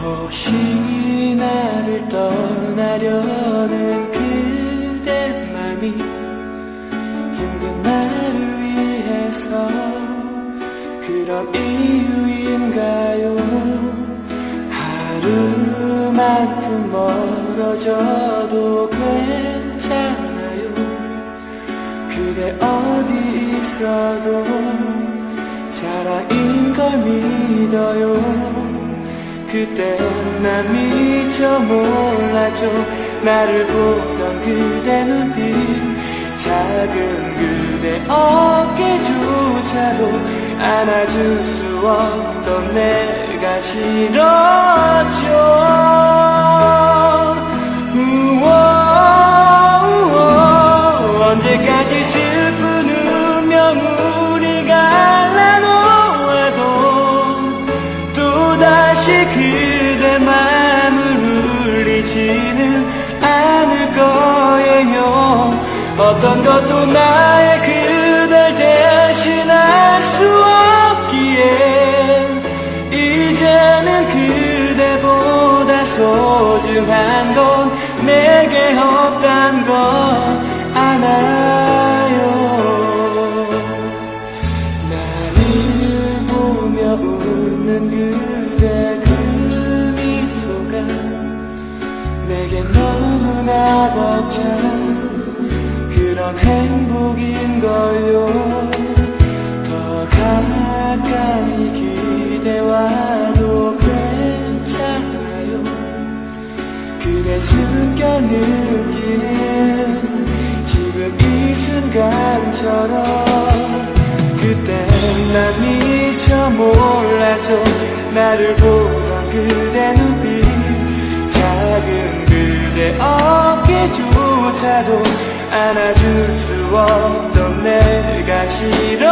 혹시 나를 떠나려는 그대 맘이 힘든 나를 위해서 그런 이유인가요? 하루만큼 멀어져도 괜찮아요. 그대 어디 있어도 사랑인 걸 믿어요. 그때 난 미처 몰랐죠. 나를 보던 그대 눈빛, 작은 그대 어깨조차도 안아줄 수 없던 내가 싫었죠. 언제까지 슬픈 운명우리 갈라놓아도 또다시 그대 맘을 울리지는 않을 거예요. 어떤 것도 나의 그댈 대신할 수 없기에 이제는 그대보다 소중한 건 내게 없단 건 알아요. 나를 보며 웃는 그대 그 미소가 내겐 너무나 벅찬 그런 행복인걸요. 더 가까이 기대와도 괜찮아요. 그대 숨겨 느끼는 지금 이 순간처럼. 그땐 난 미처 몰랐죠. 나를 보던 그대 눈빛, 작은 그대 어깨조차도 안아줄 수 없던 내가 싫어.